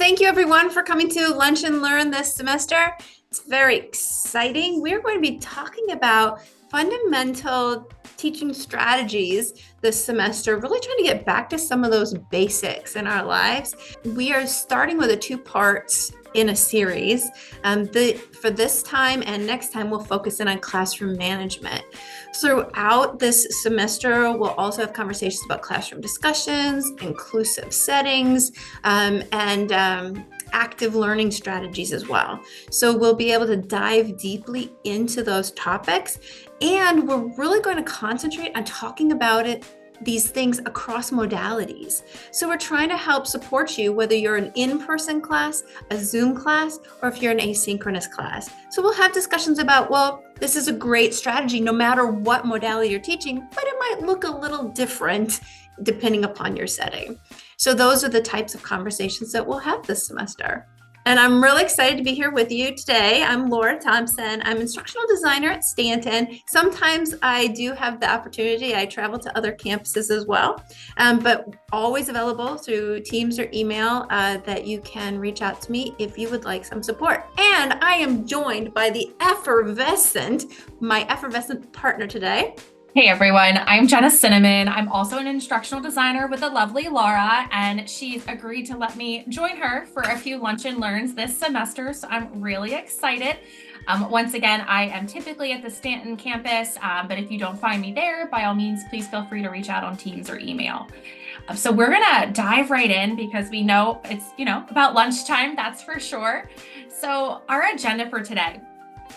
Thank you everyone for coming to Lunch and Learn this semester. It's very exciting. We're going to be talking about fundamental teaching strategies this semester, really trying to get back to some of those basics in our lives. We are starting with a two parts in a series. For this time and next time, we'll focus in on classroom management. Throughout this semester, we'll also have conversations about classroom discussions, inclusive settings, and active learning strategies as well. So we'll be able to dive deeply into those topics, and we're really going to concentrate on talking about these things across modalities. So we're trying to help support you, whether you're an in-person class, a Zoom class, or if you're an asynchronous class. So we'll have discussions about, well, this is a great strategy no matter what modality you're teaching, but it might look a little different depending upon your setting. So those are the types of conversations that we'll have this semester. And I'm really excited to be here with you today. I'm Laura Thompson. I'm instructional designer at Stanton. Sometimes I do have the opportunity. I travel to other campuses as well, but always available through Teams or email that you can reach out to me if you would like some support. And I am joined by my effervescent partner today. Hey everyone, I'm Jenna Cinnamon. I'm also an instructional designer with the lovely Laura, and she's agreed to let me join her for a few lunch and learns this semester, so I'm really excited. Once again, I am typically at the Stanton campus, but if you don't find me there, by all means, please feel free to reach out on Teams or email. So we're gonna dive right in because we know it's, about lunchtime, that's for sure. So our agenda for today.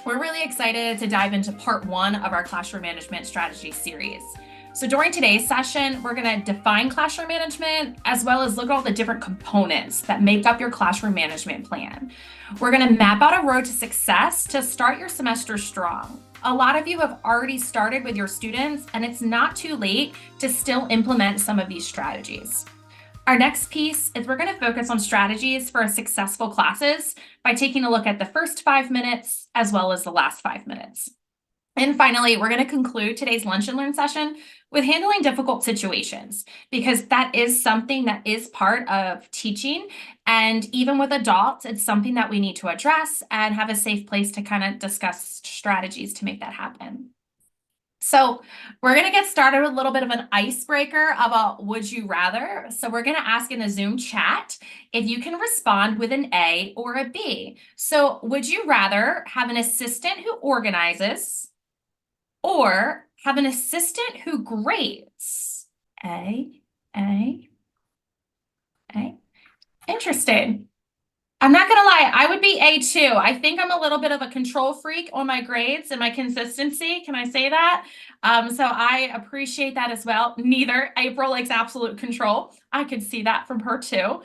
We're really excited to dive into part one of our classroom management strategy series. So during today's session, we're going to define classroom management as well as look at all the different components that make up your classroom management plan. We're going to map out a road to success to start your semester strong. A lot of you have already started with your students, and it's not too late to still implement some of these strategies. Our next piece is we're going to focus on strategies for successful classes by taking a look at the first 5 minutes as well as the last 5 minutes. And finally, we're going to conclude today's lunch and learn session with handling difficult situations, because that is something that is part of teaching. And even with adults, it's something that we need to address and have a safe place to kind of discuss strategies to make that happen. So we're going to get started with a little bit of an icebreaker about would you rather. So we're going to ask in the Zoom chat if you can respond with an A or a B. So would you rather have an assistant who organizes or have an assistant who grades? A. Interesting. I'm not going to lie, I would be A too. I think I'm a little bit of a control freak on my grades and my consistency. Can I say that? So I appreciate that as well. Neither. April likes absolute control. I could see that from her too.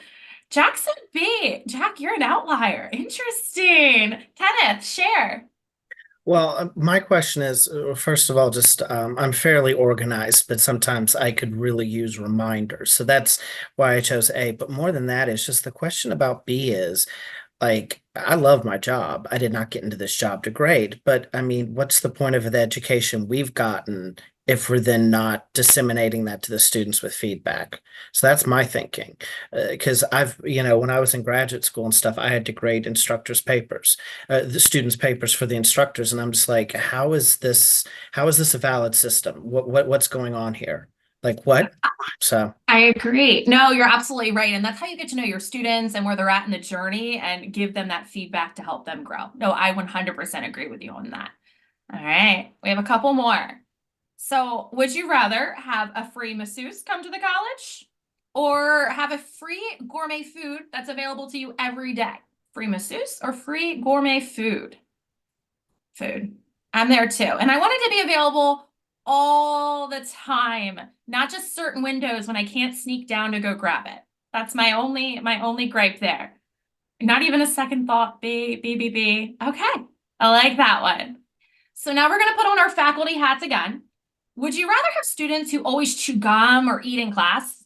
Jack said B. Jack, you're an outlier. Interesting. Kenneth, share. Well, my question is, first of all, just I'm fairly organized, but sometimes I could really use reminders. So that's why I chose A. But more than that, it's just the question about B is like, I love my job. I did not get into this job to grade, but I mean, what's the point of the education we've gotten if we're then not disseminating that to the students with feedback? So that's my thinking. Because when I was in graduate school and stuff, I had to grade instructors' papers, the students' papers for the instructors, and I'm just like, how is this a valid system? What's going on here? Like what? So I agree. No, you're absolutely right. And that's how you get to know your students and where they're at in the journey and give them that feedback to help them grow. No, I 100% agree with you on that. All right, we have a couple more. So would you rather have a free masseuse come to the college or have a free gourmet food that's available to you every day? Free masseuse or free gourmet food? Food. I'm there too. And I want it to be available all the time, not just certain windows when I can't sneak down to go grab it. That's my only gripe there. Not even a second thought. B. Okay, I like that one. So now we're going to put on our faculty hats again. Would you rather have students who always chew gum or eat in class,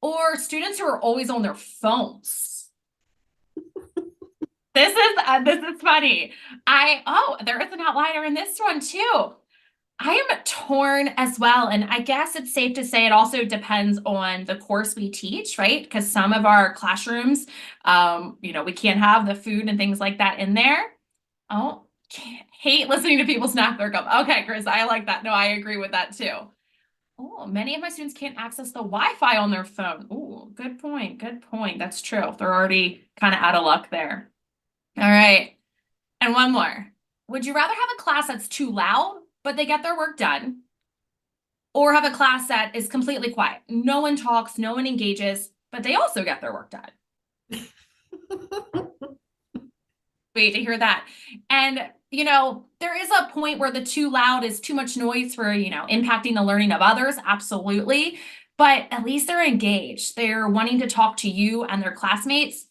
or students who are always on their phones? This is funny. There is an outlier in this one too. I am torn as well. And I guess it's safe to say it also depends on the course we teach, right? Because some of our classrooms, we can't have the food and things like that in there. Oh, hate listening to people snack their gum. Okay, Chris, I like that. No, I agree with that too. Oh, many of my students can't access the Wi-Fi on their phone. Oh, good point. Good point. That's true. They're already kind of out of luck there. All right. And one more. Would you rather have a class that's too loud, but they get their work done, or have a class that is completely quiet? No one talks, no one engages, but they also get their work done. Wait to hear that. And, there is a point where the too loud is too much noise for, impacting the learning of others. Absolutely. But at least they're engaged. They're wanting to talk to you and their classmates.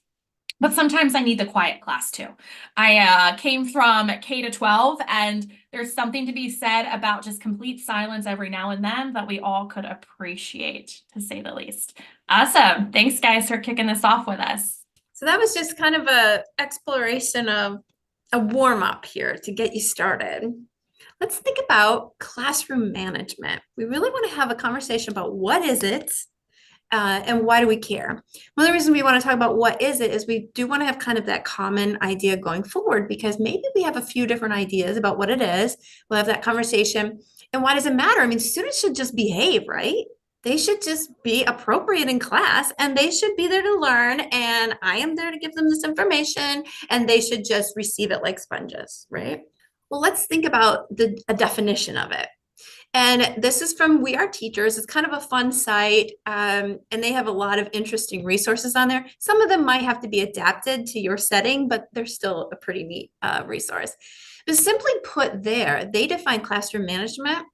But sometimes I need the quiet class too. I came from K to 12, and there's something to be said about just complete silence every now and then that we all could appreciate, to say the least. Awesome. Thanks, guys, for kicking this off with us. So that was just kind of a exploration of a warm up here to get you started. Let's think about classroom management. We really want to have a conversation about what is it and why do we care? One of the reasons we want to talk about what is it is we do want to have kind of that common idea going forward, because maybe we have a few different ideas about what it is. We'll have that conversation. And why does it matter? I mean, students should just behave, right? They should just be appropriate in class, and they should be there to learn. And I am there to give them this information, and they should just receive it like sponges, right? Well, let's think about a definition of it. And this is from We Are Teachers. It's kind of a fun site, and they have a lot of interesting resources on there. Some of them might have to be adapted to your setting, but they're still a pretty neat resource. But simply put there, they define classroom management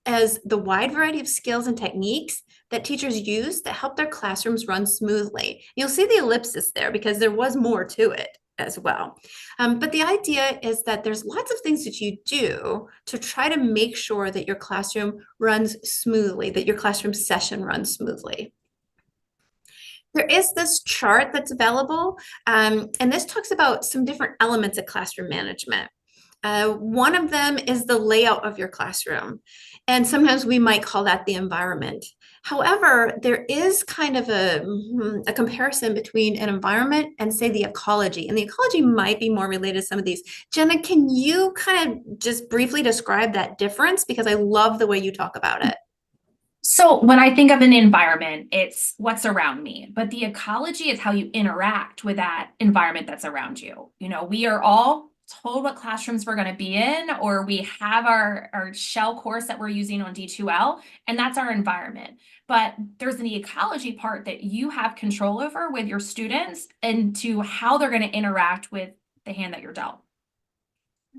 as the wide variety of skills and techniques that teachers use to help their classrooms run smoothly. You'll see the ellipsis there because there was more to it as well. But the idea is that there's lots of things that you do to try to make sure that your classroom runs smoothly, that your classroom session runs smoothly. There is this chart that's available, and this talks about some different elements of classroom management. One of them is the layout of your classroom, and sometimes we might call that the environment. However, there is kind of a comparison between an environment and, say, the ecology, and the ecology might be more related to some of these. Jenna, can you kind of just briefly describe that difference? Because I love the way you talk about it. So when I think of an environment, it's what's around me, but the ecology is how you interact with that environment that's around you. We are all told what classrooms we're going to be in, or we have our shell course that we're using on D2L, and that's our environment. But there's the ecology part that you have control over with your students and to how they're going to interact with the hand that you're dealt.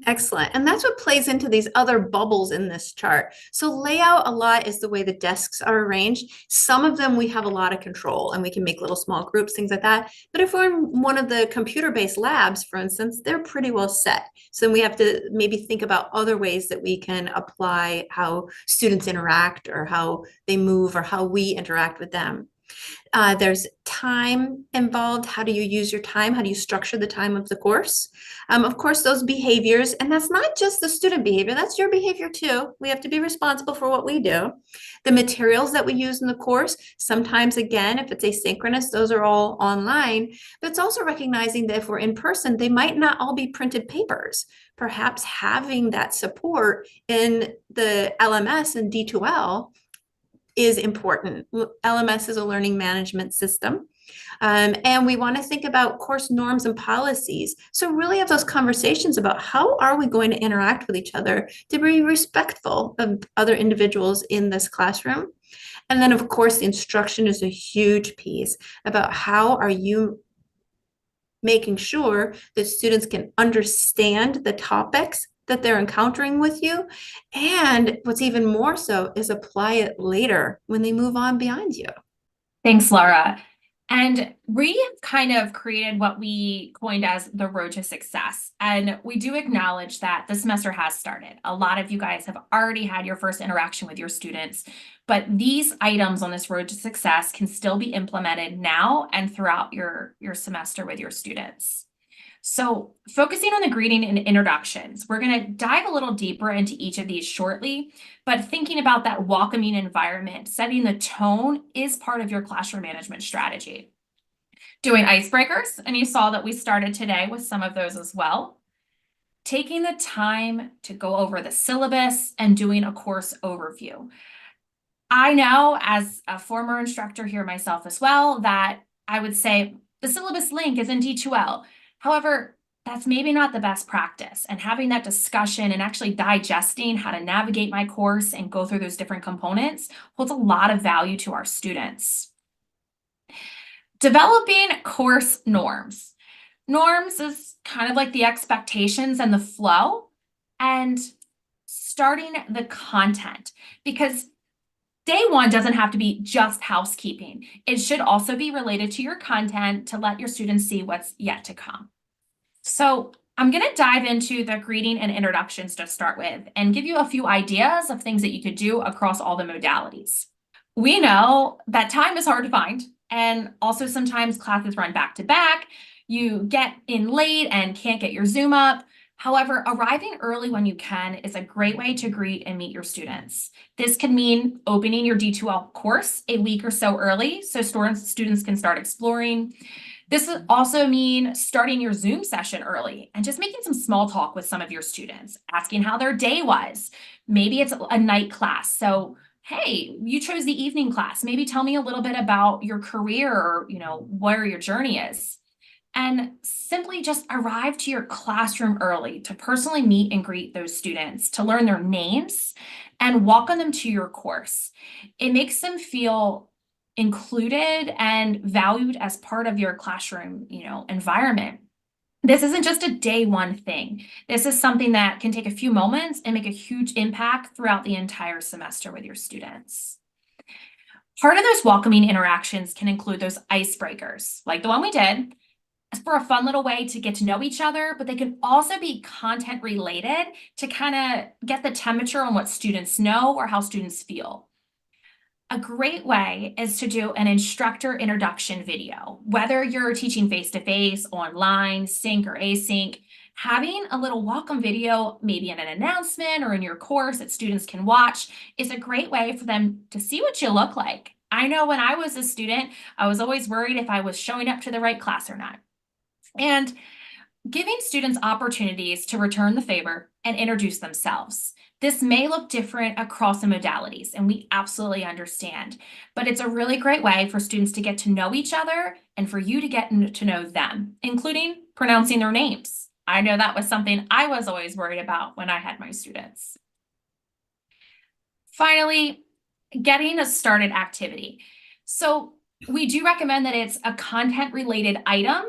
Excellent. And that's what plays into these other bubbles in this chart. So layout a lot is the way the desks are arranged. Some of them we have a lot of control, and we can make little small groups, things like that. But if we're in one of the computer-based labs, for instance, they're pretty well set. So we have to maybe think about other ways that we can apply how students interact, or how they move, or how we interact with them. There's time involved. How do you use your time? How do you structure the time of the course? Of course, those behaviors, and that's not just the student behavior, that's your behavior too. We have to be responsible for what we do. The materials that we use in the course, sometimes, again, if it's asynchronous, those are all online, but it's also recognizing that if we're in person, they might not all be printed papers. Perhaps having that support in the LMS and D2L is important. LMS is a learning management system. And we want to think about course norms and policies. So really have those conversations about how are we going to interact with each other to be respectful of other individuals in this classroom. And then, of course, the instruction is a huge piece about how are you making sure that students can understand the topics that they're encountering with you. And what's even more so is apply it later when they move on beyond you. Thanks, Laura. And we have kind of created what we coined as the road to success. And we do acknowledge that the semester has started. A lot of you guys have already had your first interaction with your students, but these items on this road to success can still be implemented now and throughout your semester with your students. So focusing on the greeting and introductions, we're going to dive a little deeper into each of these shortly, but thinking about that welcoming environment, setting the tone is part of your classroom management strategy. Doing icebreakers, and you saw that we started today with some of those as well. Taking the time to go over the syllabus and doing a course overview. I know as a former instructor here myself as well, that I would say the syllabus link is in D2L. However, that's maybe not the best practice, and having that discussion and actually digesting how to navigate my course and go through those different components holds a lot of value to our students. Developing course norms. Norms is kind of like the expectations and the flow, and starting the content, because day one doesn't have to be just housekeeping. It should also be related to your content to let your students see what's yet to come. So I'm going to dive into the greeting and introductions to start with and give you a few ideas of things that you could do across all the modalities. We know that time is hard to find, and also sometimes classes run back to back. You get in late and can't get your Zoom up. However, arriving early when you can is a great way to greet and meet your students. This can mean opening your D2L course a week or so early so students can start exploring. This would also mean starting your Zoom session early and just making some small talk with some of your students, asking how their day was. Maybe it's a night class. So, hey, you chose the evening class. Maybe tell me a little bit about your career or, where your journey is. And simply just arrive to your classroom early to personally meet and greet those students, to learn their names and welcome them to your course. It makes them feel included and valued as part of your classroom, environment. This isn't just a day one thing. This is something that can take a few moments and make a huge impact throughout the entire semester with your students. Part of those welcoming interactions can include those icebreakers, like the one we did, for a fun little way to get to know each other, but they can also be content related to kind of get the temperature on what students know or how students feel. A great way is to do an instructor introduction video, whether you're teaching face-to-face, online, sync or async. Having a little welcome video, maybe in an announcement or in your course that students can watch, is a great way for them to see what you look like. I know when I was a student, I was always worried if I was showing up to the right class or not. And giving students opportunities to return the favor and introduce themselves. This may look different across the modalities, and we absolutely understand, but it's a really great way for students to get to know each other and for you to get to know them, including pronouncing their names. I know that was something I was always worried about when I had my students. Finally, getting a started activity. So we do recommend that it's a content-related item,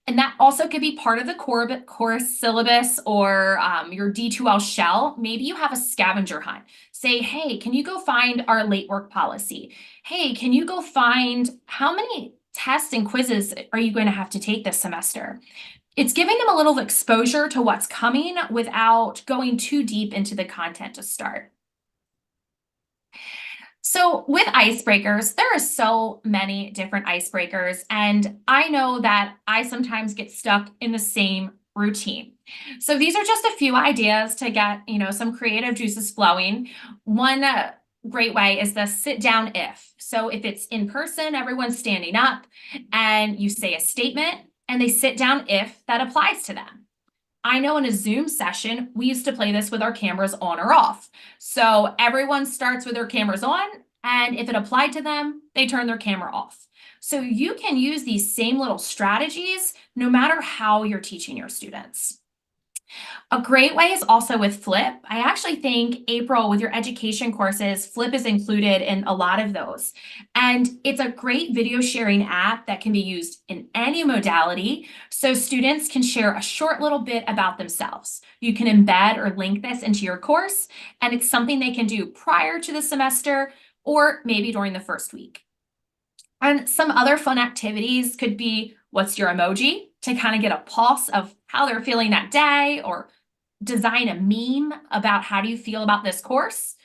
and that also could be part of the course syllabus or your D2L shell. Maybe you have a scavenger hunt. Say, hey, can you go find our late work policy? Hey, can you go find how many tests and quizzes are you going to have to take this semester? It's giving them a little exposure to what's coming without going too deep into the content to start. So with icebreakers, there are so many different icebreakers, and I know that I sometimes get stuck in the same routine. So these are just a few ideas to get, some creative juices flowing. One great way is the sit down if. So if it's in person, everyone's standing up and you say a statement and they sit down if that applies to them. I know in a Zoom session, we used to play this with our cameras on or off. So everyone starts with their cameras on, and if it applied to them, they turn their camera off. So you can use these same little strategies no matter how you're teaching your students. A great way is also with Flip. I actually think, April, with your education courses, Flip is included in a lot of those. And it's a great video sharing app that can be used in any modality, so students can share a short little bit about themselves. You can embed or link this into your course, and it's something they can do prior to the semester or maybe during the first week. And some other fun activities could be, what's your emoji, to kind of get a pulse of how they're feeling that day, or design a meme about how do you feel about this course,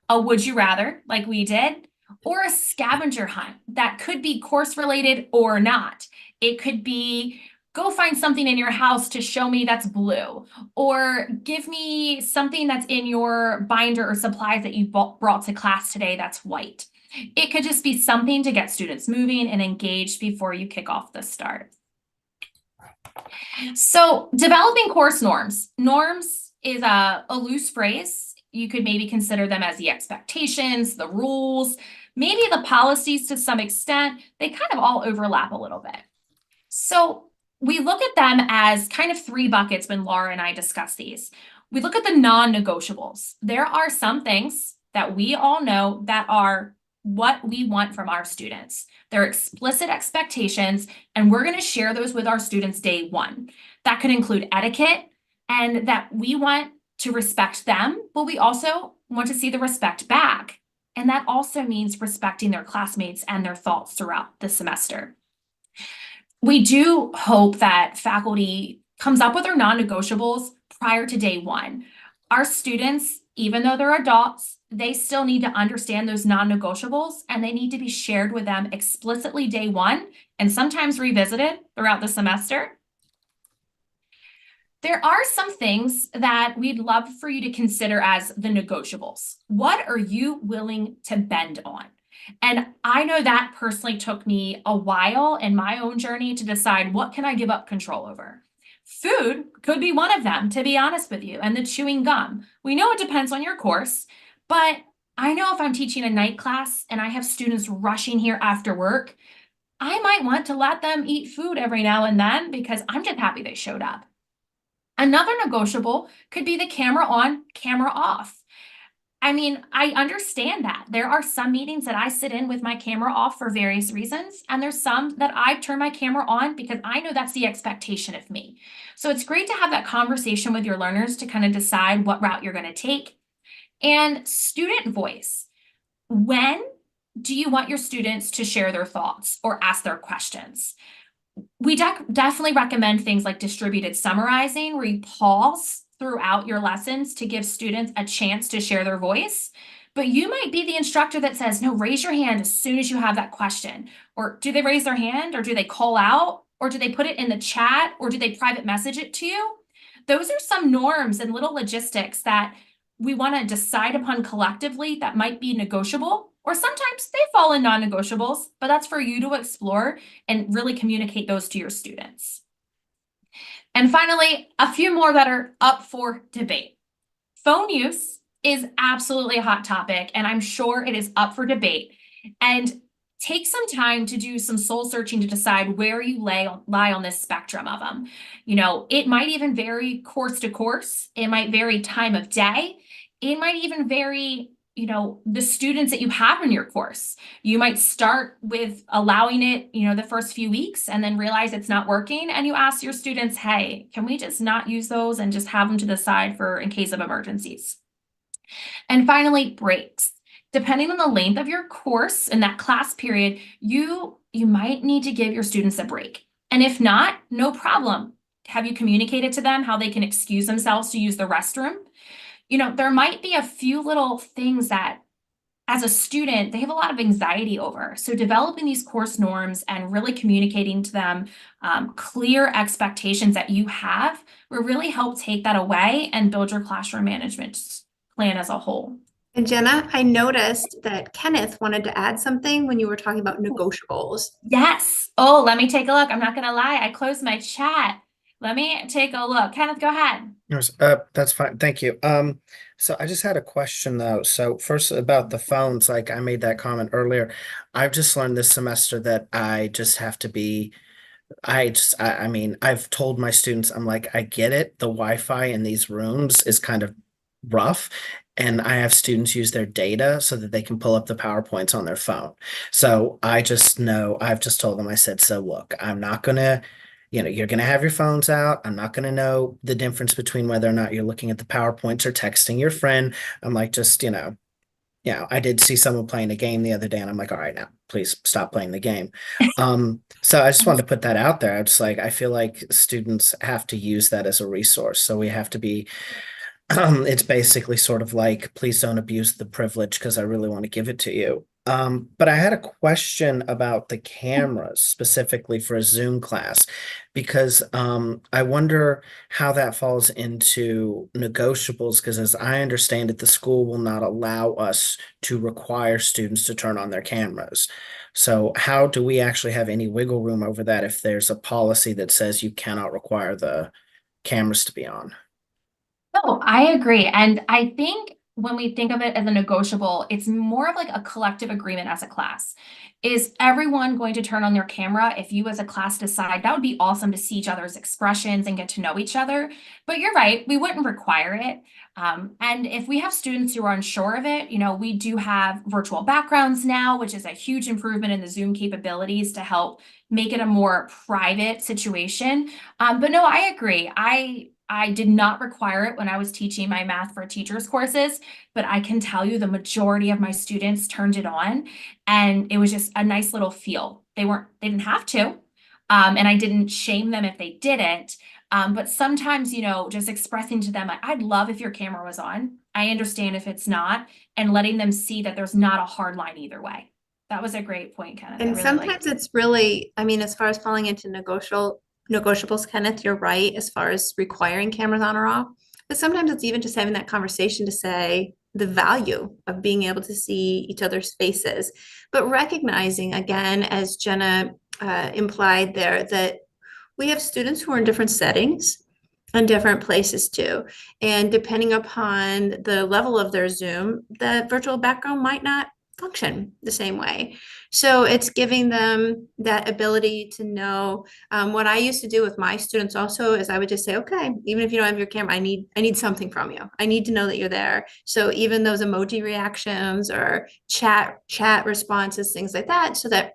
a would you rather like we did, or a scavenger hunt that could be course related or not. It could be go find something in your house to show me that's blue, or give me something that's in your binder or supplies that you brought to class today that's white. It could just be something to get students moving and engaged before you kick off the start. So developing course norms. Norms is a loose phrase. You could maybe consider them as the expectations, the rules, maybe the policies to some extent. They kind of all overlap a little bit. So we look at them as kind of three buckets when Laura and I discuss these. We look at the non-negotiables. There are some things that we all know that are what we want from our students. They're explicit expectations, and we're going to share those with our students day one. That could include etiquette, and that we want to respect them, but we also want to see the respect back. And that also means respecting their classmates and their thoughts throughout the semester. We do hope that faculty comes up with their non-negotiables prior to day one. Our students, even though they're adults, they still need to understand those non-negotiables, and they need to be shared with them explicitly day one and sometimes revisited throughout the semester. There are some things that we'd love for you to consider as the negotiables. What are you willing to bend on? And I know that personally took me a while in my own journey to decide, what can I give up control over? Food could be one of them, to be honest with you, and the chewing gum. We know it depends on your course, but I know if I'm teaching a night class and I have students rushing here after work, I might want to let them eat food every now and then because I'm just happy they showed up. Another negotiable could be the camera on, camera off. I mean, I understand that. There are some meetings that I sit in with my camera off for various reasons, and there's some that I turn my camera on because I know that's the expectation of me. So it's great to have that conversation with your learners to kind of decide what route you're going to take. And student voice. When do you want your students to share their thoughts or ask their questions? We definitely recommend things like distributed summarizing, where you pause throughout your lessons to give students a chance to share their voice. But you might be the instructor that says, no, raise your hand as soon as you have that question. Or do they raise their hand, or do they call out, or do they put it in the chat, or do they private message it to you? Those are some norms and little logistics that we want to decide upon collectively that might be negotiable, or sometimes they fall in non-negotiables, but that's for you to explore and really communicate those to your students. And finally, a few more that are up for debate. Phone use is absolutely a hot topic, and I'm sure it is up for debate. And take some time to do some soul searching to decide where you lie on this spectrum of them. You know, it might even vary course to course. It might vary time of day. It might even vary, you know, the students that you have in your course. You might start with allowing it, you know, the first few weeks and then realize it's not working. And you ask your students, hey, can we just not use those and just have them to the side for in case of emergencies? And finally, breaks. Depending on the length of your course in that class period, you might need to give your students a break. And if not, no problem. Have you communicated to them how they can excuse themselves to use the restroom? You know, there might be a few little things that as a student, they have a lot of anxiety over. So developing these course norms and really communicating to them clear expectations that you have will really help take that away and build your classroom management plan as a whole. And Jenna, I noticed that Kenneth wanted to add something when you were talking about negotiables. Yes. Oh, let me take a look. I'm not going to lie. I closed my chat. Let me take a look. Kenneth, go ahead. That's fine. Thank you. So I just had a question though. So first about the phones, like I made that comment earlier. I've just learned this semester that I just have to be, I mean, I've told my students, I'm like, I get it. The Wi-Fi in these rooms is kind of rough. And I have students use their data so that they can pull up the PowerPoints on their phone. So I just know, I've just told them, I said, so look, I'm not gonna, you're going to have your phones out. I'm not going to know the difference between whether or not you're looking at the PowerPoints or texting your friend. I'm like, just, I did see someone playing a game the other day and I'm like, all right, now please stop playing the game. So I just wanted to put that out there. I just like, I feel like students have to use that as a resource. So we have to be, it's basically sort of like, please don't abuse the privilege because I really want to give it to you. But I had a question about the cameras specifically for a Zoom class because I wonder how that falls into negotiables. Because as I understand it, the school will not allow us to require students to turn on their cameras. So, how do we actually have any wiggle room over that if there's a policy that says you cannot require the cameras to be on? No, I agree. And I think when we think of it as a negotiable, it's more of like a collective agreement as a class. Is everyone going to turn on their camera? If you as a class decide, that would be awesome to see each other's expressions and get to know each other. But you're right, we wouldn't require it. And if we have students who are unsure of it, we do have virtual backgrounds now, which is a huge improvement in the Zoom capabilities to help make it a more private situation. But no, I agree. I did not require it when I was teaching my math for teachers courses, but I can tell you the majority of my students turned it on, and it was just a nice little feel. They didn't have to, and I didn't shame them if they didn't. But sometimes, just expressing to them, like, I'd love if your camera was on. I understand if it's not, and letting them see that there's not a hard line either way. That was a great point, Kenneth. I And really liked sometimes it. it's really, I mean, as far as falling into negotiables, Kenneth, you're right, as far as requiring cameras on or off. But sometimes it's even just having that conversation to say the value of being able to see each other's faces, but recognizing again, as Jenna implied there, that we have students who are in different settings and different places too. And depending upon the level of their Zoom, the virtual background might not function the same way. So it's giving them that ability to know. What I used to do with my students also is I would just say, okay, even if you don't have your camera, I need something from you. I need to know that you're there. So even those emoji reactions or chat responses, things like that, so that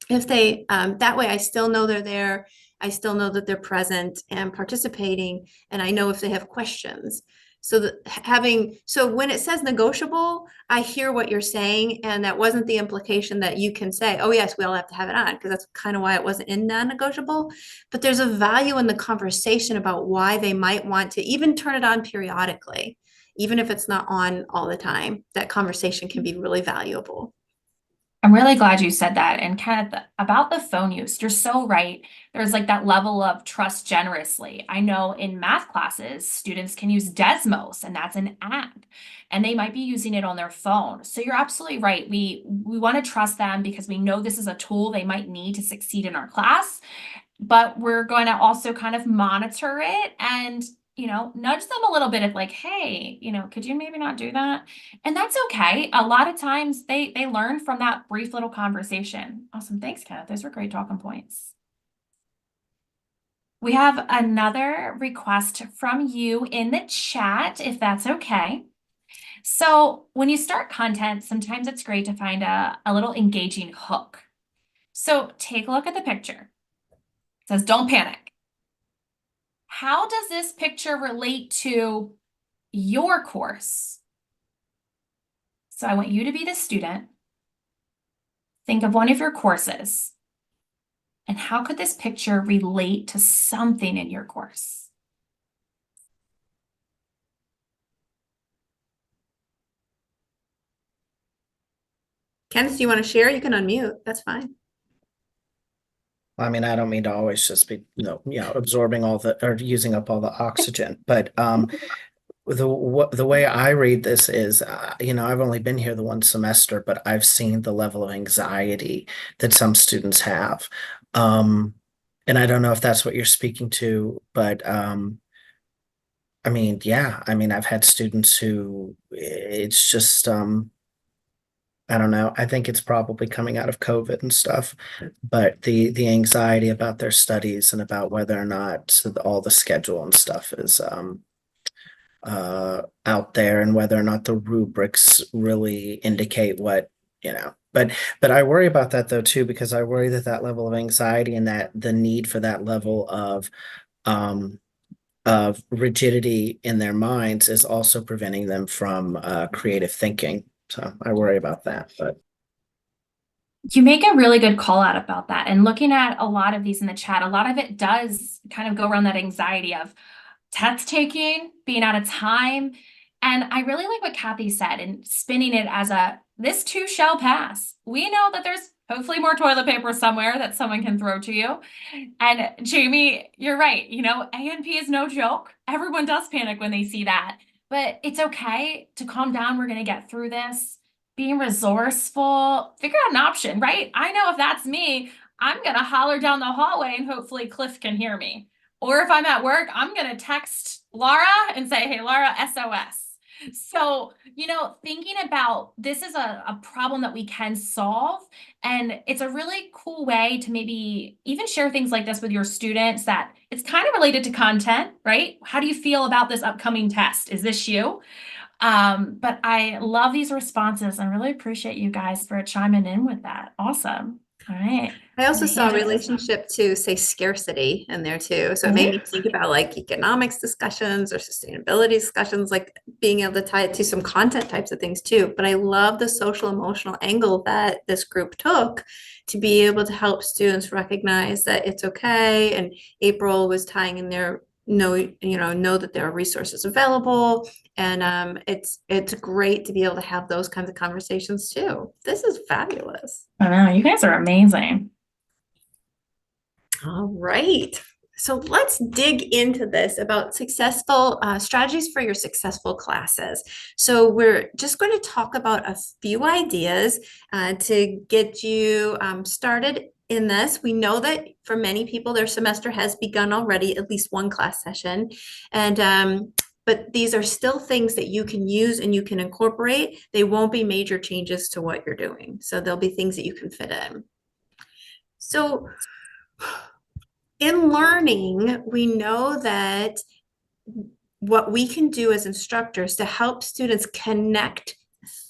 if they that way I still know they're there. I still know that they're present and participating, and I know if they have questions. So that so when it says negotiable, I hear what you're saying, and that wasn't the implication that you can say, oh yes, we all have to have it on, because that's kind of why it wasn't in non-negotiable. But there's a value in the conversation about why they might want to even turn it on periodically, even if it's not on all the time. That conversation can be really valuable. I'm really glad you said that. And kind of about the phone use, you're so right. There's like that level of trust generously. I know in math classes, students can use Desmos, and that's an app, and they might be using it on their phone. So you're absolutely right. We want to trust them because we know this is a tool they might need to succeed in our class, but we're going to also kind of monitor it and nudge them a little bit of like, hey, could you maybe not do that? And that's okay. A lot of times they learn from that brief little conversation. Awesome. Thanks, Kenneth. Those were great talking points. We have another request from you in the chat, if that's okay. So when you start content, sometimes it's great to find a little engaging hook. So take a look at the picture. It says, don't panic. How does this picture relate to your course? So I want you to be the student. Think of one of your courses. And how could this picture relate to something in your course? Kenneth, do you want to share? You can unmute. That's fine. I mean, I don't mean to always just be, absorbing all the or using up all the oxygen, but the way I read this is, I've only been here the one semester, but I've seen the level of anxiety that some students have. And I don't know if that's what you're speaking to, but I mean, yeah, I mean, I've had students who it's just I don't know. I think it's probably coming out of COVID and stuff, but the anxiety about their studies and about whether or not all the schedule and stuff is out there and whether or not the rubrics really indicate what, but I worry about that though too, because I worry that that level of anxiety and that the need for that level um of rigidity in their minds is also preventing them from creative thinking. So I worry about that, but You make a really good call out about that. And looking at a lot of these in the chat, a lot of it does kind of go around that anxiety of test taking, being out of time. And I really like what Kathy said and spinning it as this too shall pass. We know that there's hopefully more toilet paper somewhere that someone can throw to you. And Jamie, you're right. A&P is no joke. Everyone does panic when they see that, but it's okay to calm down. We're going to get through this. Being resourceful, figure out an option, right? I know if that's me, I'm going to holler down the hallway and hopefully Cliff can hear me. Or if I'm at work, I'm going to text Laura and say, hey, Laura, SOS. So, thinking about this is a problem that we can solve. And it's a really cool way to maybe even share things like this with your students that it's kind of related to content, right? How do you feel about this upcoming test? Is this you? But I love these responses and really appreciate you guys for chiming in with that. Awesome. All right. I also I'm gonna saw a hand it over. relationship to, say, scarcity in there too. So it made me think about like economics discussions or sustainability discussions, like being able to tie it to some content types of things too. But I love the social emotional angle that this group took to be able to help students recognize that it's okay. And April was tying in there, know that there are resources available. And it's great to be able to have those kinds of conversations too. This is fabulous. I know, you guys are amazing. All right. So let's dig into this about successful strategies for your successful classes. So we're just going to talk about a few ideas to get you started in this. We know that for many people, their semester has begun already, at least one class session. But these are still things that you can use and you can incorporate. They won't be major changes to what you're doing. So there'll be things that you can fit in. So in learning, we know that what we can do as instructors to help students connect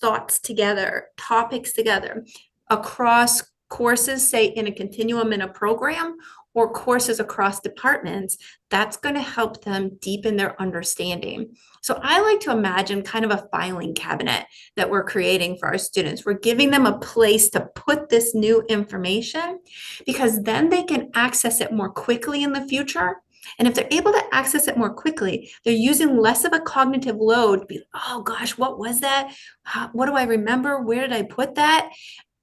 thoughts together, topics together across courses, say in a continuum in a program, or courses across departments, that's going to help them deepen their understanding. So I like to imagine kind of a filing cabinet that we're creating for our students. We're giving them a place to put this new information because then they can access it more quickly in the future. And if they're able to access it more quickly, they're using less of a cognitive load to be, oh gosh, what was that? What do I remember? Where did I put that?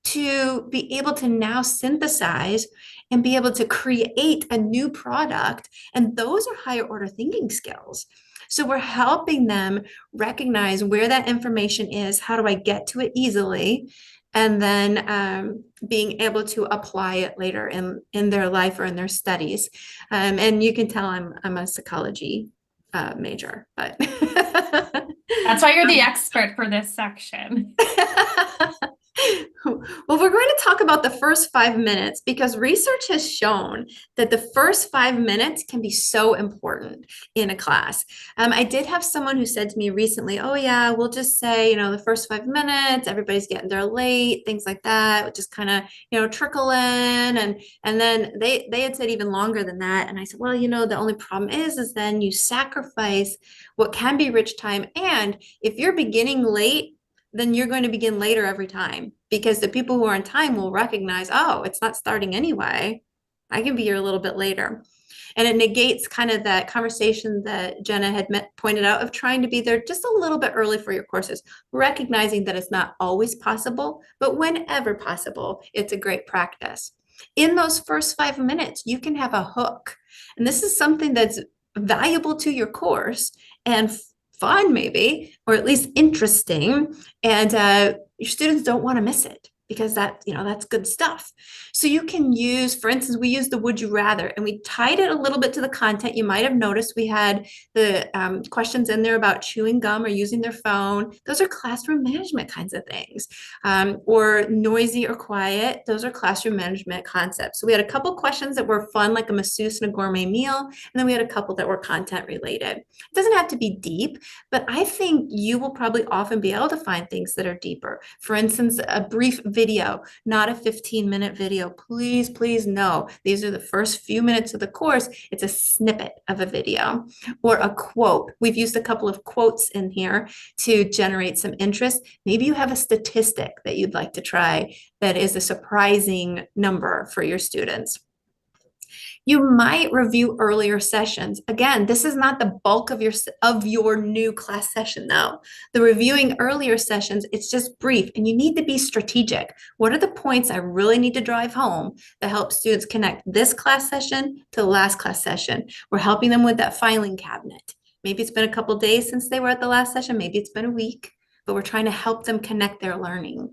To be able to now synthesize and be able to create a new product. And those are higher order thinking skills. So we're helping them recognize where that information is. How do I get to it easily? And then being able to apply it later in their life or in their studies. And you can tell I'm a psychology major, but That's why you're the expert for this section. Well, we're going to talk about the first 5 minutes because research has shown that the first 5 minutes can be so important in a class. I did have someone who said to me recently, oh yeah, we'll just say, the first 5 minutes, everybody's getting there late, things like that. We'll just kind of, trickle in. And then they had said even longer than that. And I said, well, the only problem is then you sacrifice what can be rich time. And if you're beginning late, then you're going to begin later every time because the people who are on time will recognize, oh, it's not starting anyway. I can be here a little bit later. And it negates kind of that conversation that Jenna had pointed out of trying to be there just a little bit early for your courses, recognizing that it's not always possible, but whenever possible, it's a great practice. In those first 5 minutes, you can have a hook. And this is something that's valuable to your course and fun maybe, or at least interesting. And your students don't want to miss it because that's good stuff. So you can use, for instance, we used the would you rather, and we tied it a little bit to the content. You might have noticed we had the questions in there about chewing gum or using their phone. Those are classroom management kinds of things. Or noisy or quiet. Those are classroom management concepts. So we had a couple questions that were fun, like a masseuse and a gourmet meal. And then we had a couple that were content related. It doesn't have to be deep, but I think you will probably often be able to find things that are deeper. For instance, a brief video, not a 15-minute video. Please, please no. These are the first few minutes of the course. It's a snippet of a video or a quote. We've used a couple of quotes in here to generate some interest. Maybe you have a statistic that you'd like to try that is a surprising number for your students. You might review earlier sessions. Again, this is not the bulk of your new class session though. The reviewing earlier sessions, it's just brief and you need to be strategic. What are the points I really need to drive home that help students connect this class session to the last class session? We're helping them with that filing cabinet. Maybe it's been a couple days since they were at the last session, maybe it's been a week, but we're trying to help them connect their learning.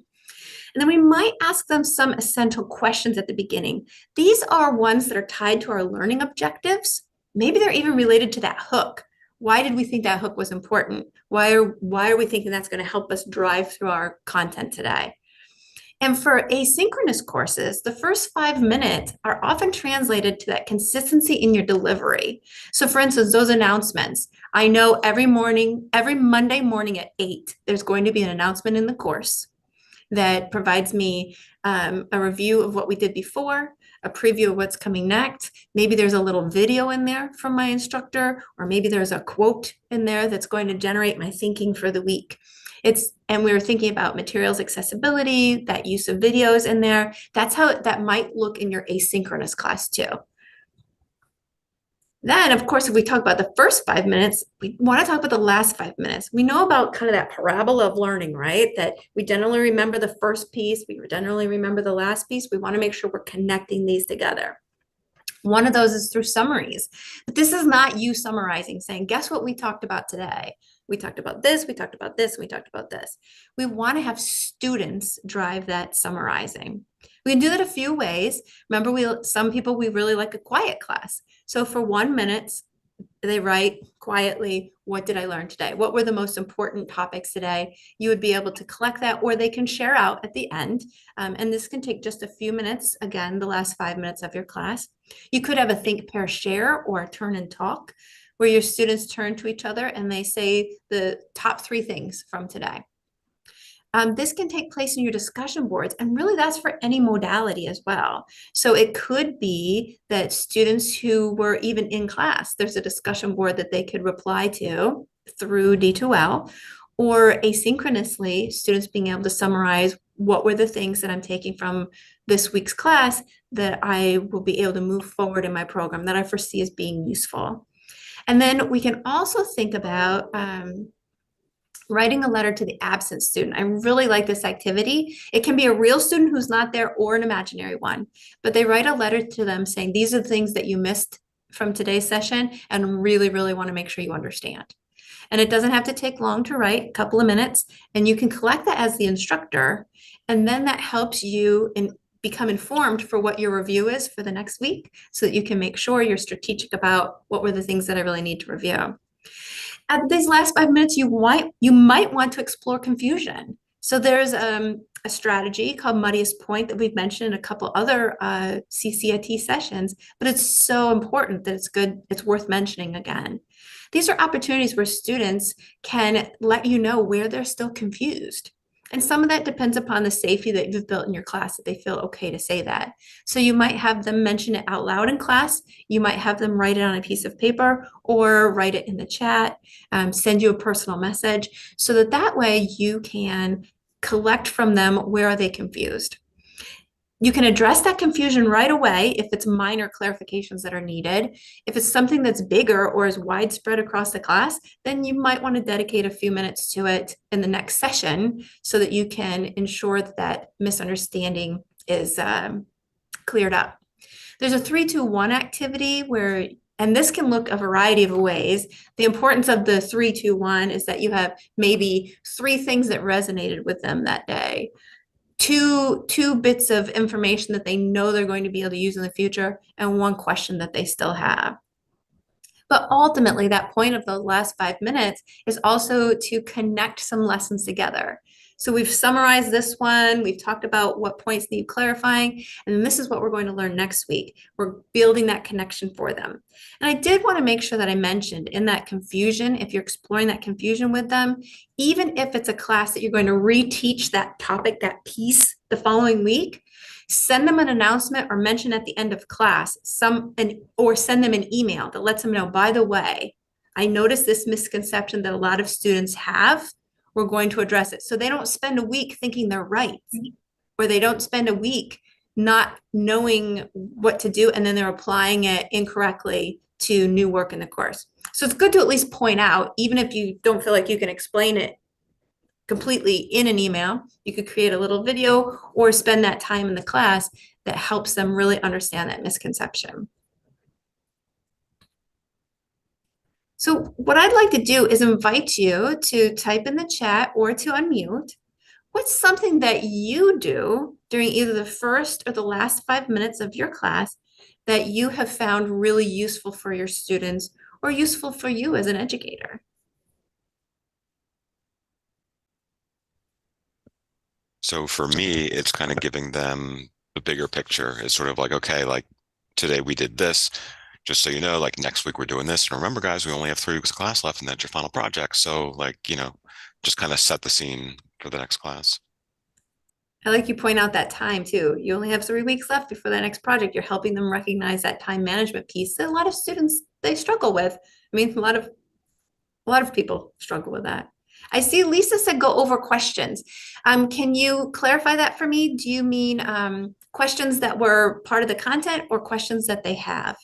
And then we might ask them some essential questions at the beginning. These are ones that are tied to our learning objectives. Maybe they're even related to that hook. Why did we think that hook was important? Why are we thinking that's going to help us drive through our content today? And for asynchronous courses, the first 5 minutes are often translated to that consistency in your delivery. So for instance, those announcements, I know every Monday morning at 8, there's going to be an announcement in the course that provides me a review of what we did before, a preview of what's coming next. Maybe there's a little video in there from my instructor, or maybe there's a quote in there that's going to generate my thinking for the week. And we were thinking about materials accessibility, that use of videos in there. That's how that might look in your asynchronous class too. Then, of course, if we talk about the first 5 minutes, we want to talk about the last 5 minutes. We know about kind of that parabola of learning, right? That we generally remember the first piece, we generally remember the last piece. We want to make sure we're connecting these together. One of those is through summaries. But this is not you summarizing, saying, guess what we talked about today? We talked about this, we talked about this, we talked about this. We want to have students drive that summarizing. We can do that a few ways. Remember, some people, we really like a quiet class. So for 1 minute, they write quietly, what did I learn today? What were the most important topics today? You would be able to collect that, or they can share out at the end. And this can take just a few minutes, again, the last 5 minutes of your class. You could have a think, pair, share, or a turn and talk, where your students turn to each other and they say the top 3 things from today. This can take place in your discussion boards, and really that's for any modality as well. So it could be that students who were even in class, there's a discussion board that they could reply to through D2L, or asynchronously, students being able to summarize what were the things that I'm taking from this week's class that I will be able to move forward in my program that I foresee as being useful. And then we can also think about writing a letter to the absent student. I really like this activity. It can be a real student who's not there or an imaginary one, but they write a letter to them saying, these are the things that you missed from today's session and really, really want to make sure you understand. And it doesn't have to take long to write, a couple of minutes, and you can collect that as the instructor. And then that helps you become informed for what your review is for the next week, so that you can make sure you're strategic about what were the things that I really need to review. At these last 5 minutes, you might want to explore confusion. So there's a strategy called Muddiest Point that we've mentioned in a couple other CCIT sessions, but it's so important that it's worth mentioning again. These are opportunities where students can let you know where they're still confused. And some of that depends upon the safety that you've built in your class, that they feel okay to say that. So you might have them mention it out loud in class. You might have them write it on a piece of paper or write it in the chat, send you a personal message, so that way you can collect from them, where are they confused? You can address that confusion right away if it's minor clarifications that are needed. If it's something that's bigger or is widespread across the class, then you might want to dedicate a few minutes to it in the next session so that you can ensure that misunderstanding is cleared up. There's a 3-2-1 activity where, and this can look a variety of ways. The importance of the 3-2-1 is that you have maybe 3 things that resonated with them that day. Two bits of information that they know they're going to be able to use in the future, and 1 question that they still have. But ultimately, that point of the last 5 minutes is also to connect some lessons together. So we've summarized this one, we've talked about what points need clarifying, and this is what we're going to learn next week. We're building that connection for them. And I did want to make sure that I mentioned in that confusion, if you're exploring that confusion with them, even if it's a class that you're going to reteach that topic, that piece the following week, send them an announcement or mention at the end of class or send them an email that lets them know, by the way, I noticed this misconception that a lot of students have. We're going to address it. So they don't spend a week thinking they're right, or they don't spend a week not knowing what to do, and then they're applying it incorrectly to new work in the course. So it's good to at least point out, even if you don't feel like you can explain it completely in an email, you could create a little video or spend that time in the class that helps them really understand that misconception. So what I'd like to do is invite you to type in the chat or to unmute. What's something that you do during either the first or the last 5 minutes of your class that you have found really useful for your students or useful for you as an educator? So for me, it's kind of giving them the bigger picture. It's sort of like, okay, like today we did this, just so you know, like next week we're doing this. And remember, guys, we only have 3 weeks of class left and that's your final project. So like, just kind of set the scene for the next class. I like you point out that time too. You only have 3 weeks left before the next project. You're helping them recognize that time management piece that a lot of students they struggle with. I mean, a lot of people struggle with that. I see Lisa said go over questions. Can you clarify that for me? Do you mean questions that were part of the content or questions that they have,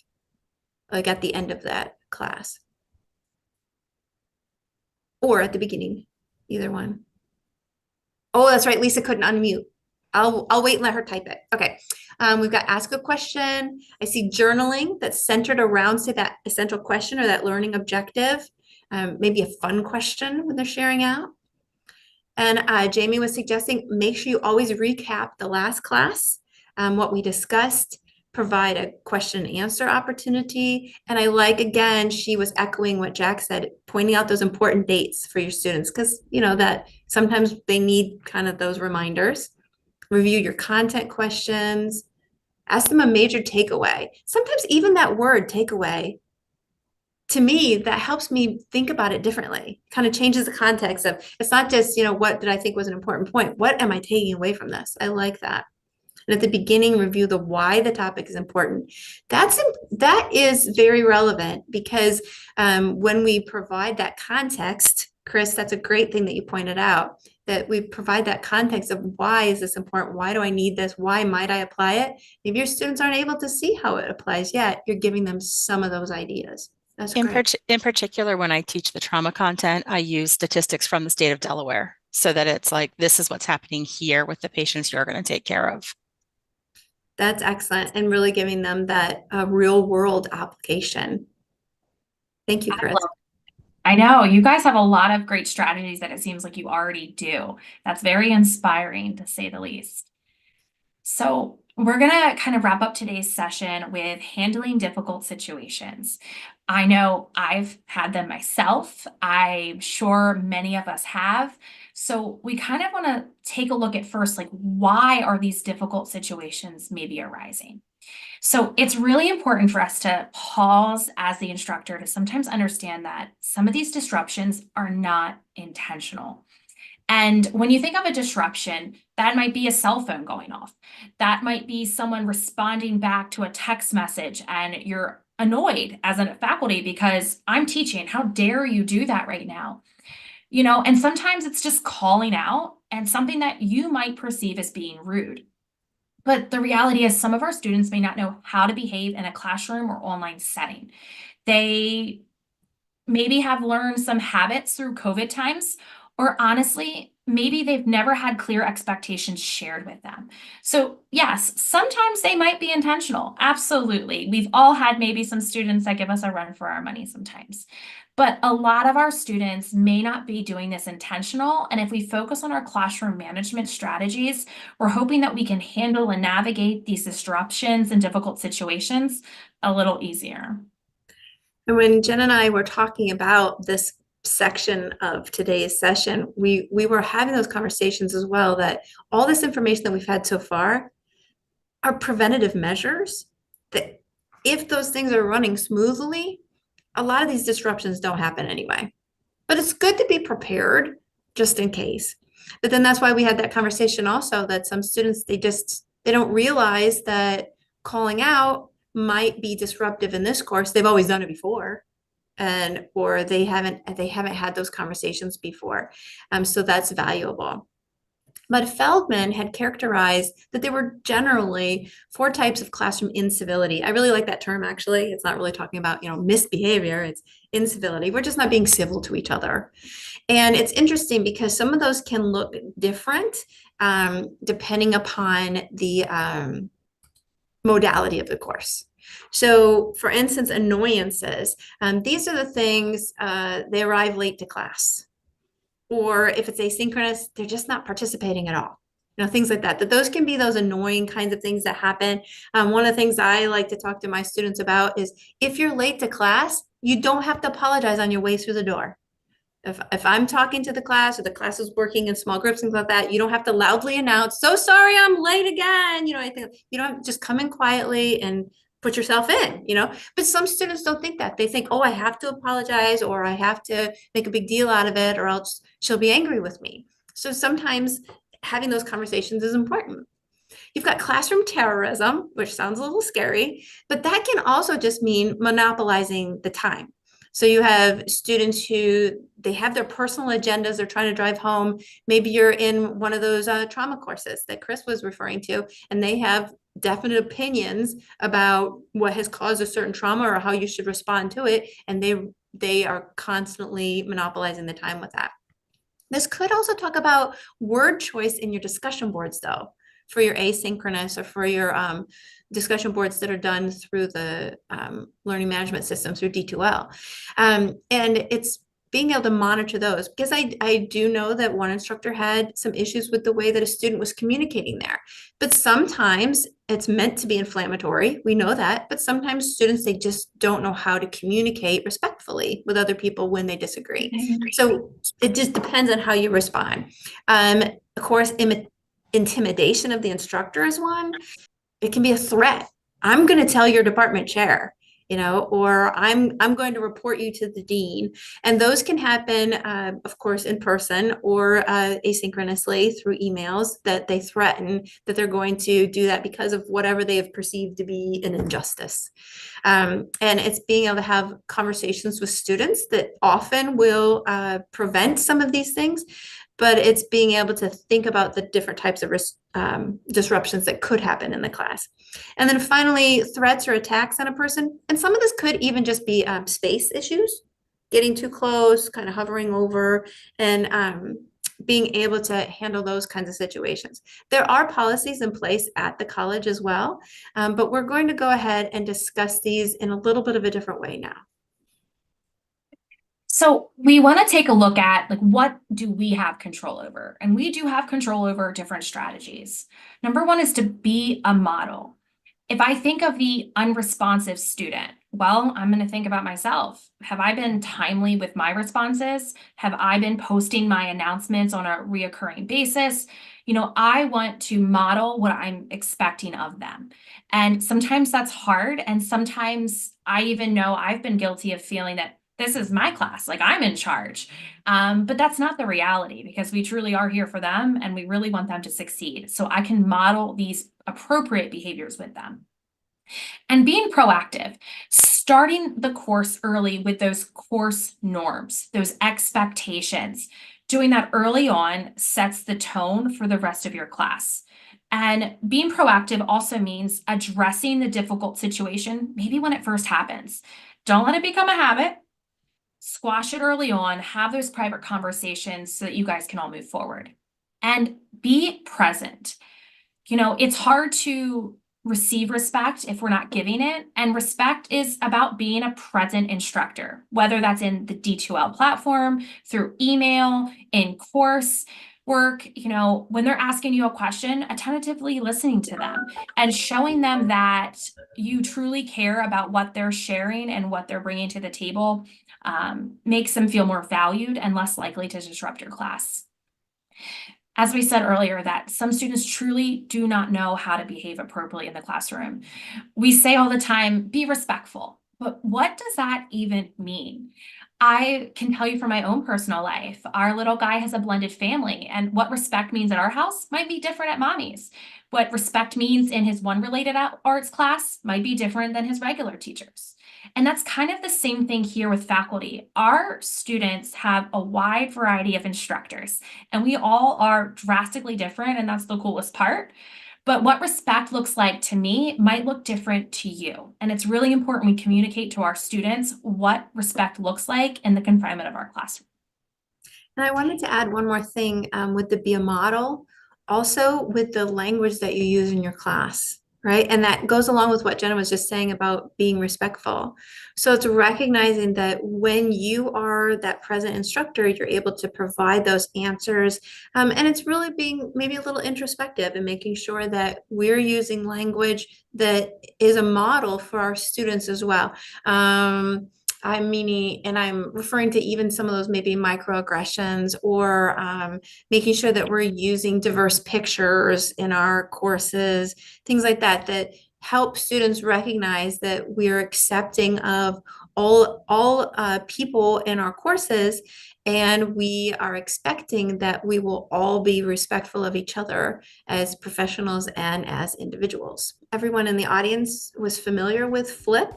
like at the end of that class? Or at the beginning, either one. Oh, that's right. Lisa couldn't unmute. I'll wait and let her type it. Okay. We've got ask a question. I see journaling that's centered around, say, that essential question or that learning objective. Maybe a fun question when they're sharing out. And Jamie was suggesting make sure you always recap the last class, what we discussed, provide a question and answer opportunity. And I like, again, she was echoing what Jack said, pointing out those important dates for your students, because that sometimes they need kind of those reminders. Review your content questions, ask them a major takeaway. Sometimes even that word takeaway, to me, that helps me think about it differently. Kind of changes the context of, it's not just, what did I think was an important point? What am I taking away from this? I like that. And at the beginning, review the why the topic is important. That is very relevant because when we provide that context, Chris, that's a great thing that you pointed out, that we provide that context of why is this important? Why do I need this? Why might I apply it? If your students aren't able to see how it applies yet, you're giving them some of those ideas. That's great. In particular, when I teach the trauma content, I use statistics from the state of Delaware so that it's like, this is what's happening here with the patients you're going to take care of. That's excellent. And really giving them that real world application. Thank you, Chris. I know you guys have a lot of great strategies that it seems like you already do. That's very inspiring to say the least. So we're going to kind of wrap up today's session with handling difficult situations. I know I've had them myself. I'm sure many of us have. So we kind of want to take a look at first, like, why are these difficult situations maybe arising? So it's really important for us to pause as the instructor to sometimes understand that some of these disruptions are not intentional. And when you think of a disruption, that might be a cell phone going off. That might be someone responding back to a text message and you're annoyed as a faculty because I'm teaching. How dare you do that right now? And sometimes it's just calling out and something that you might perceive as being rude. But the reality is some of our students may not know how to behave in a classroom or online setting. They maybe have learned some habits through COVID times, or honestly, maybe they've never had clear expectations shared with them. So yes, sometimes they might be intentional. Absolutely. We've all had maybe some students that give us a run for our money sometimes. But a lot of our students may not be doing this intentional. And if we focus on our classroom management strategies, we're hoping that we can handle and navigate these disruptions and difficult situations a little easier. And when Jen and I were talking about this section of today's session, we were having those conversations as well, that all this information that we've had so far are preventative measures that if those things are running smoothly, a lot of these disruptions don't happen anyway. But it's good to be prepared just in case. But then that's why we had that conversation also, that some students, they don't realize that calling out might be disruptive in this course. They've always done it before, or they haven't had those conversations before. So that's valuable. But Feldman had characterized that there were generally 4 types of classroom incivility. I really like that term, actually. It's not really talking about, misbehavior, it's incivility. We're just not being civil to each other. And it's interesting because some of those can look different depending upon the modality of the course. So, for instance, annoyances, these are the things they arrive late to class. Or if it's asynchronous, they're just not participating at all. Things like that. That those can be those annoying kinds of things that happen. One of the things I like to talk to my students about is if you're late to class, you don't have to apologize on your way through the door. If I'm talking to the class or the class is working in small groups, things like that, you don't have to loudly announce, so sorry, I'm late again. I think you don't just come in quietly and put yourself in. But some students don't think that. They think, oh, I have to apologize or I have to make a big deal out of it or else she'll be angry with me. So sometimes having those conversations is important. You've got classroom terrorism, which sounds a little scary, but that can also just mean monopolizing the time. So you have students who they have their personal agendas, they're trying to drive home. Maybe you're in one of those trauma courses that Chris was referring to, and they have definite opinions about what has caused a certain trauma or how you should respond to it. And they are constantly monopolizing the time with that. This could also talk about word choice in your discussion boards, though, for your asynchronous or for your discussion boards that are done through the learning management system through D2L. And it's being able to monitor those because I do know that one instructor had some issues with the way that a student was communicating there. But sometimes it's meant to be inflammatory. We know that. But sometimes students, they just don't know how to communicate respectfully with other people when they disagree. So it just depends on how you respond. Of course, intimidation of the instructor is one. It can be a threat. I'm going to tell your department chair, or I'm going to report you to the dean. And those can happen, of course, in person or asynchronously through emails that they threaten that they're going to do that because of whatever they have perceived to be an injustice. And it's being able to have conversations with students that often will prevent some of these things. But it's being able to think about the different types of disruptions that could happen in the class. And then finally, threats or attacks on a person. And some of this could even just be space issues, getting too close, kind of hovering over, and being able to handle those kinds of situations. There are policies in place at the college as well, but we're going to go ahead and discuss these in a little bit of a different way now. So we want to take a look at what do we have control over? And we do have control over different strategies. Number one is to be a model. If I think of the unresponsive student, well, I'm going to think about myself. Have I been timely with my responses? Have I been posting my announcements on a reoccurring basis? I want to model what I'm expecting of them. And sometimes that's hard. And sometimes I even know I've been guilty of feeling that this is my class, I'm in charge. But that's not the reality because we truly are here for them and we really want them to succeed. So I can model these appropriate behaviors with them. And being proactive, starting the course early with those course norms, those expectations, doing that early on sets the tone for the rest of your class. And being proactive also means addressing the difficult situation, maybe when it first happens. Don't let it become a habit. Squash it early on, have those private conversations so that you guys can all move forward. And be present. It's hard to receive respect if we're not giving it. And respect is about being a present instructor, whether that's in the D2L platform, through email, in course work, when they're asking you a question, attentively listening to them and showing them that you truly care about what they're sharing and what they're bringing to the table makes them feel more valued and less likely to disrupt your class. As we said earlier, that some students truly do not know how to behave appropriately in the classroom. We say all the time, be respectful, but what does that even mean? I can tell you from my own personal life, our little guy has a blended family, and what respect means at our house might be different at mommy's. What respect means in his one related arts class might be different than his regular teachers. And that's kind of the same thing here with faculty. Our students have a wide variety of instructors, and we all are drastically different, and that's the coolest part. But what respect looks like to me might look different to you. And it's really important we communicate to our students what respect looks like in the confinement of our classroom. And I wanted to add one more thing with the be a model, also with the language that you use in your class, right? And that goes along with what Jenna was just saying about being respectful. So it's recognizing that when you are that present instructor, you're able to provide those answers. And it's really being maybe a little introspective and making sure that we're using language that is a model for our students as well. I'm meaning, and I'm referring to even some of those maybe microaggressions or making sure that we're using diverse pictures in our courses, things like that, that help students recognize that we're accepting of all people in our courses, and we are expecting that we will all be respectful of each other as professionals and as individuals. Everyone in the audience was familiar with Flip.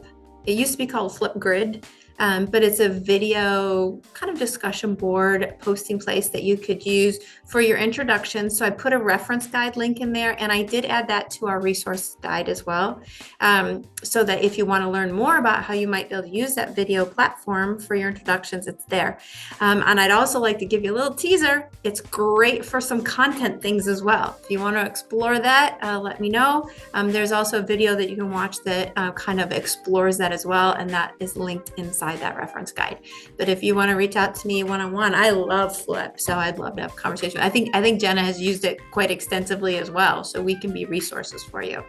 It used to be called Flipgrid, but it's a video kind of discussion board posting place that you could use for your introduction. So I put a reference guide link in there, and I did add that to our resource guide as well, so that if you want to learn more about how you might be able to use that video platform for your introductions, it's there. And I'd also like to give you a little teaser. It's great for some content things as well. If you want to explore that, let me know. There's also a video that you can watch that kind of explores that as well, and that is linked inside that reference guide. But if you want to reach out to me one-on-one, I love Flip, so I'd love to have a conversation. I think Jenna has used it quite extensively as well, so we can be resources for you.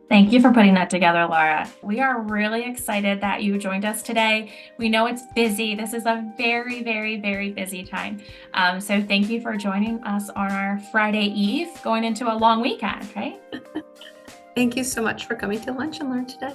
Thank you for putting that together, Laura. We are really excited that you joined us today. We know it's busy. This is a very, very, very busy time. So thank you for joining us on our Friday Eve, going into a long weekend, right? Thank you so much for coming to Lunch and Learn today.